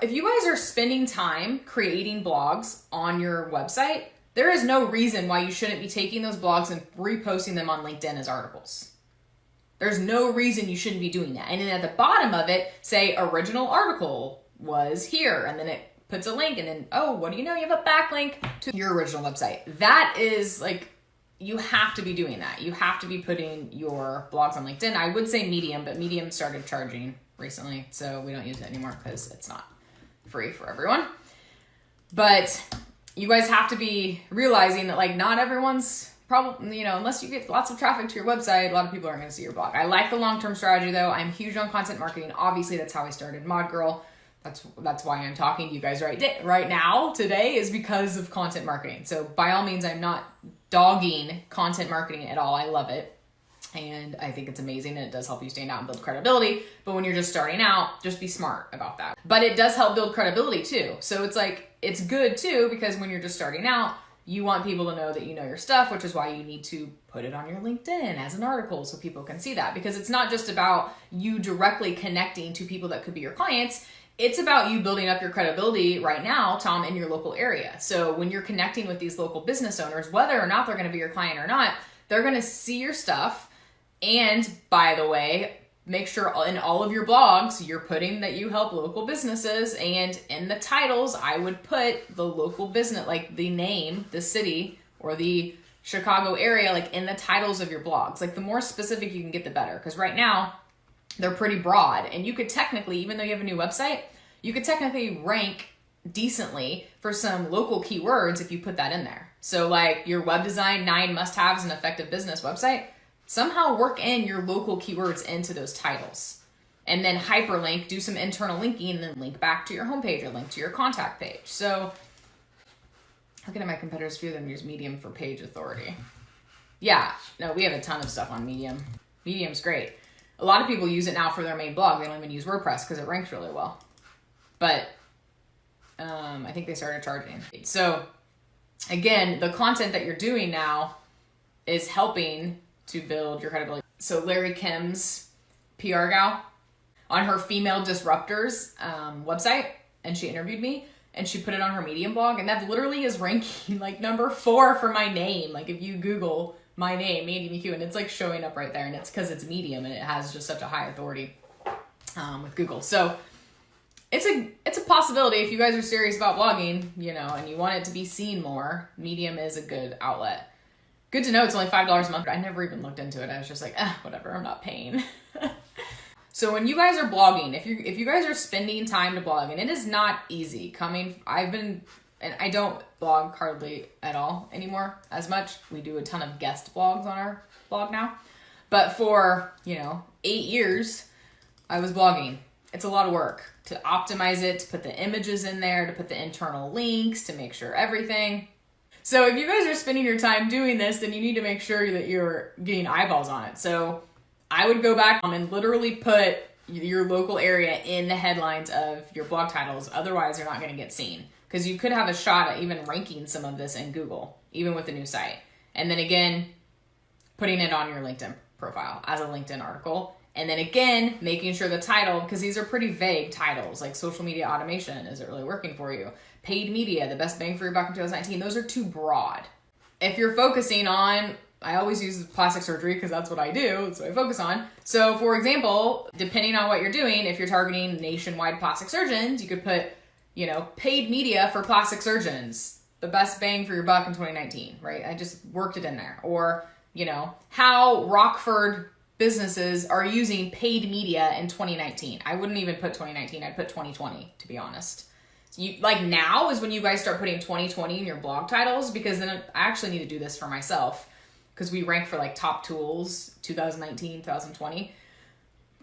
If you guys are spending time creating blogs on your website, there is no reason why you shouldn't be taking those blogs and reposting them on LinkedIn as articles. There's no reason you shouldn't be doing that. And then at the bottom of it, say original article was here, and then it puts a link, and then, oh, what do you know? You have a backlink to your original website. That is like, you have to be doing that. You have to be putting your blogs on LinkedIn. I would say Medium, but Medium started charging recently, so we don't use it anymore because it's not free for everyone. But you guys have to be realizing that like not everyone's probably, unless you get lots of traffic to your website, a lot of people aren't going to see your blog. I like the long-term strategy though. I'm huge on content marketing. Obviously that's how I started Mod Girl. That's why I'm talking to you guys right now today, is because of content marketing. So by all means, I'm not dogging content marketing at all. I love it. And I think it's amazing, and it does help you stand out and build credibility. But when you're just starting out, just be smart about that. But it does help build credibility too. So it's like, it's good too, because when you're just starting out, you want people to know that you know your stuff, which is why you need to put it on your LinkedIn as an article so people can see that. Because it's not just about you directly connecting to people that could be your clients. It's about you building up your credibility right now, Tom, in your local area. So when you're connecting with these local business owners, whether or not they're going to be your client or not, they're going to see your stuff. And by the way, make sure in all of your blogs, you're putting that you help local businesses. And in the titles, I would put the local business, like the name, the city, or the Chicago area, like in the titles of your blogs. Like the more specific you can get, the better. Because right now, they're pretty broad. And you could technically, even though you have a new website, you could technically rank decently for some local keywords if you put that in there. So like your web design, 9 must-haves an effective business website, somehow work in your local keywords into those titles. And then hyperlink, do some internal linking, and then link back to your homepage or link to your contact page. So looking at my competitors, few of them use Medium for page authority. Yeah, no, we have a ton of stuff on Medium. Medium's great. A lot of people use it now for their main blog. They don't even use WordPress because it ranks really well. But I think they started charging. So again, the content that you're doing now is helping to build your credibility. So Larry Kim's PR gal on her Female Disruptors website, and she interviewed me, and she put it on her Medium blog, and that literally is ranking like number 4 for my name. Like if you Google my name, Mandy McEwen, it's like showing up right there, and it's because it's Medium and it has just such a high authority with Google. So it's a possibility if you guys are serious about blogging, and you want it to be seen more. Medium is a good outlet. Good to know it's only $5 a month. I never even looked into it. I was just like, whatever, I'm not paying. So when you guys are blogging, if you guys are spending time to blog, and it is not easy and I don't blog hardly at all anymore as much. We do a ton of guest blogs on our blog now. But for, 8 years, I was blogging. It's a lot of work to optimize it, to put the images in there, to put the internal links, to make sure everything. So if you guys are spending your time doing this, then you need to make sure that you're getting eyeballs on it. So I would go back and literally put your local area in the headlines of your blog titles. Otherwise, you're not going to get seen. Because you could have a shot at even ranking some of this in Google, even with the new site. And then again, putting it on your LinkedIn profile as a LinkedIn article. And then again, making sure the title, because these are pretty vague titles, like social media automation, is it really working for you? Paid media, the best bang for your buck in 2019. Those are too broad. If you're focusing on, I always use plastic surgery because that's what I do. That's what I focus on. So for example, depending on what you're doing, if you're targeting nationwide plastic surgeons, you could put, paid media for plastic surgeons, the best bang for your buck in 2019, right? I just worked it in there. Or, how Rockford businesses are using paid media in 2019. I wouldn't even put 2019. I'd put 2020, to be honest. Now is when you guys start putting 2020 in your blog titles, because then I actually need to do this for myself, because we rank for top tools 2019, 2020.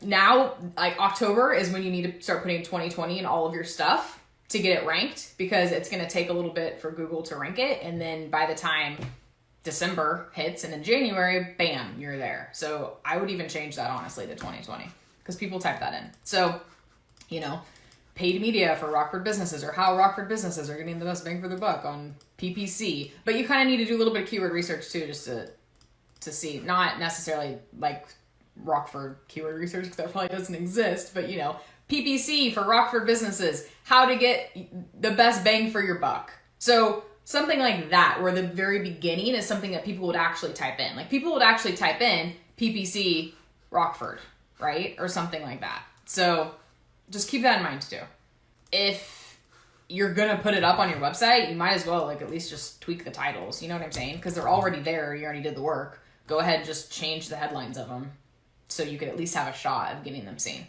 Now, October is when you need to start putting 2020 in all of your stuff to get it ranked, because it's going to take a little bit for Google to rank it. And then by the time December hits and in January, bam, you're there. So I would even change that honestly to 2020, because people type that in. So, paid media for Rockford businesses, or how Rockford businesses are getting the best bang for their buck on PPC. But you kind of need to do a little bit of keyword research too, just to see, not necessarily like Rockford keyword research, because that probably doesn't exist, but PPC for Rockford businesses, how to get the best bang for your buck. So something like that, where the very beginning is something that people would actually type in. Like people would actually type in PPC Rockford, right? Or something like that. So just keep that in mind too. If you're going to put it up on your website, you might as well like at least just tweak the titles. You know what I'm saying? Because they're already there. You already did the work. Go ahead and just change the headlines of them so you could at least have a shot of getting them seen.